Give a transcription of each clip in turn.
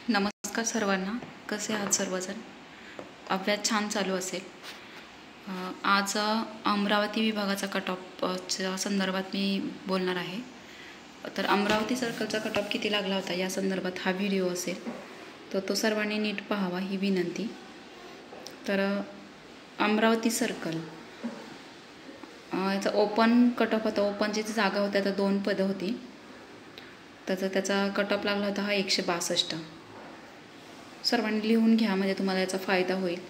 नमस्कार सर्वांना. कसे आहात सर्वजण? अभ्यास छान चालू असेल. आज अमरावती विभागाचा कट ऑफच्या संदर्भात मी बोलणार आहे. तर अमरावती सर्कलचा कट ऑफ किती लागला होता या संदर्भात हा व्हिडिओ असेल, तर तो सर्वांनी नीट पाहावा ही विनंती. तर अमरावती सर्कल याचा ओपन कट ऑफ होता. ओपनची जागा होत्या तर 2 पदं होती. त्याचा कट ऑफ लागला होता हा 162. सर्वांनी लिहून घ्या म्हणजे तुम्हाला याचा फायदा होईल.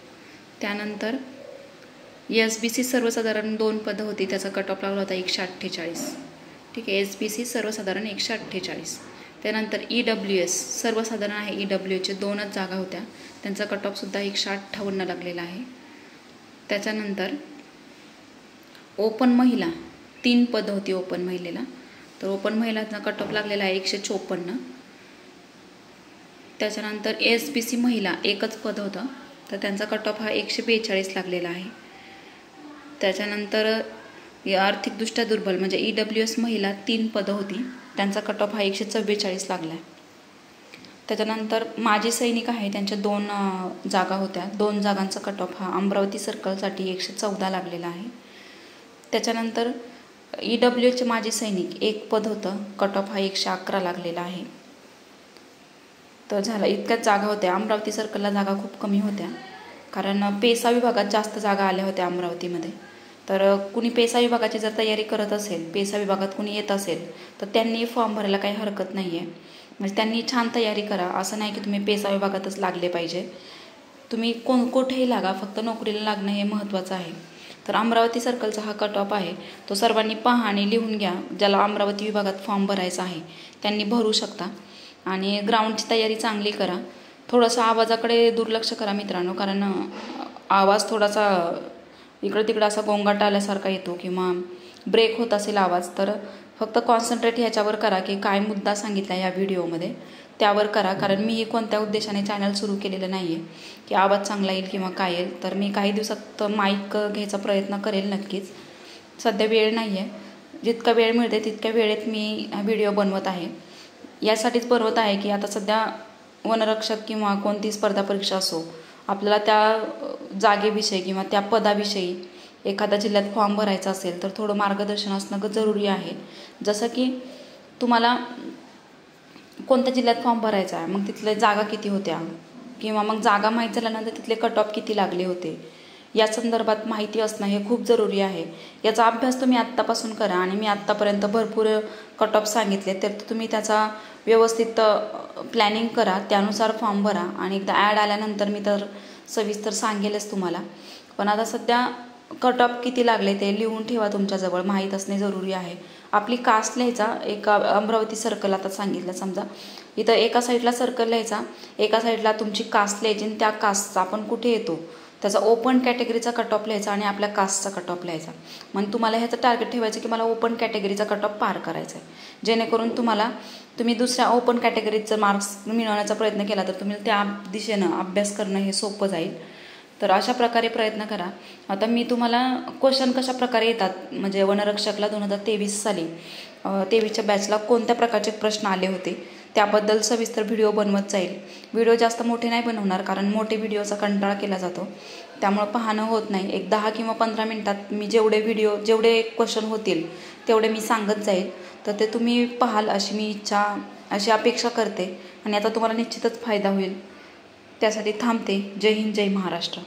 त्यानंतर SBC सर्वसाधारण 2 पदं होती, त्याचा कट ऑफ लागला होता 148. ठीक आहे, SBC सर्वसाधारण 148. त्यानंतर EWS सर्वसाधारण आहे, EWSचे 2च जागा होत्या, त्यांचा कट ऑफसुद्धा 158 लागलेला आहे. त्याच्यानंतर ओपन महिला 3 पदं होती ओपन महिलेला, तर ओपन महिलाचा कट ऑफ लागलेला आहे 154. त्याच्यानंतर SBC महिला 1च पद होतं, तर त्यांचा कट ऑफ हा 142 लागलेला आहे. त्याच्यानंतर आर्थिकदृष्ट्या दुर्बल म्हणजे EWS महिला 3 पदं होती, त्यांचा कट ऑफ हा 144 लागला आहे. त्याच्यानंतर माजी सैनिक आहे, त्यांच्या 2 जागा होत्या, 2 जागांचा कट ऑफ हा अमरावती सर्कलसाठी 114 लागलेला आहे. त्याच्यानंतर EWSचे माजी सैनिक 1 पद होतं, कट ऑफ हा 111 लागलेला आहे. तर झालं, इतक्याच जागा होत्या. अमरावती सर्कलला जागा खूप कमी होत्या, कारण पेसा विभागात जास्त जागा आल्या होत्या अमरावतीमध्ये. तर कुणी पेसा विभागाची जर तयारी करत असेल, पेसा विभागात कुणी येत असेल, तर त्यांनी फॉर्म भरायला काही हरकत नाही आहे. म्हणजे त्यांनी छान तयारी करा, असं नाही की तुम्ही पेसा विभागातच लागले पाहिजे. तुम्ही कुठेही लागा, फक्त नोकरीला लागणं हे महत्त्वाचं आहे. तर अमरावती सर्कलचा हा कट ऑफ आहे, तो सर्वांनी पहा आणि लिहून घ्या. ज्याला अमरावती विभागात फॉर्म भरायचा आहे त्यांनी भरू शकता. आणि ग्राउंडची तयारी चांगली करा. थोडंसं आवाजाकडे दुर्लक्ष करा मित्रांनो, कारण आवाज थोडासा इकडं तिकडं असा गोंगाट आल्यासारखा येतो किंवा ब्रेक होत असेल आवाज. तर फक्त कॉन्सन्ट्रेट ह्याच्यावर करा की काय मुद्दा सांगितला या व्हिडिओमध्ये, त्यावर करा. कारण मी कोणत्या उद्देशाने चॅनल सुरू केलेलं नाही आहे की आवाज चांगला येईल किंवा काय येईल. तर मी काही दिवसात माईक घ्यायचा प्रयत्न करेल नक्कीच. सध्या वेळ नाही आहे, जितका वेळ मिळते तितक्या वेळेत मी हा व्हिडिओ बनवत आहे. यासाठीच बनवत आहे की आता सध्या वनरक्षक किंवा कोणती स्पर्धा परीक्षा असो, आपल्याला त्या जागेविषयी किंवा त्या पदाविषयी एखाद्या जिल्ह्यात फॉर्म भरायचा असेल तर थोडं मार्गदर्शन असणं जरुरी आहे. जसं की तुम्हाला कोणत्या जिल्ह्यात फॉर्म भरायचा आहे, मग तिथल्या जागा किती होत्या, किंवा मग जागा माहीत झाल्यानंतर तिथले कट ऑफ किती लागले होते, या संदर्भात माहिती असणं हे खूप जरुरी आहे. याचा अभ्यास तुम्ही आत्तापासून करा. आणि मी आत्तापर्यंत भरपूर कट ऑफ सांगितले, तर तुम्ही त्याचा व्यवस्थित प्लॅनिंग करा, त्यानुसार फॉर्म भरा. आणि एकदा ॲड आल्यानंतर मी तर सविस्तर सांगेलच तुम्हाला. पण आता सध्या कट ऑफ किती लागले ते लिहून ठेवा तुमच्याजवळ, माहीत असणे जरुरी आहे. आपली कास्ट लिहायचा, एका अमरावती सर्कल आता सांगितलं, समजा इथं एका साईडला सर्कल लिहायचा, एका साईडला तुमची कास्ट लिहायची आणि त्या कास्टचा आपण कुठे येतो त्याचा ओपन कॅटेगरीचा कट ऑफ लिहायचा आणि आपल्या कास्टचा कट ऑफ लिहायचा. मग तुम्हाला ह्याचं टार्गेट ठेवायचं की मला ओपन कॅटेगरीचा कट ऑफ पार करायचा आहे, जेणेकरून तुम्ही दुसऱ्या ओपन कॅटेगरीचं मार्क्स मिळवण्याचा प्रयत्न केला तर तुम्ही त्या दिशेनं अभ्यास करणं हे सोपं जाईल. तर अशा प्रकारे प्रयत्न करा. आता मी तुम्हाला क्वेश्चन कशा प्रकारे येतात, म्हणजे वनरक्षकला 2023 साली 23च्या बॅचला कोणत्या प्रकारचे प्रश्न आले होते त्याबद्दल सविस्तर व्हिडिओ बनवत जाईल. व्हिडिओ जास्त मोठे नाही बनवणार, कारण मोठे व्हिडिओचा कंटाळा केला जातो, त्यामुळं पाहणं होत नाही. एक 10 किंवा 15 मिनटात मी जेवढे क्वेश्चन होतील तेवढे मी सांगत जाईल. तर ते तुम्ही पाहाल अशी मी अशी अपेक्षा करते. आणि आता तुम्हाला निश्चितच फायदा होईल. त्यासाठी थांबते. जय हिंद, जय महाराष्ट्र.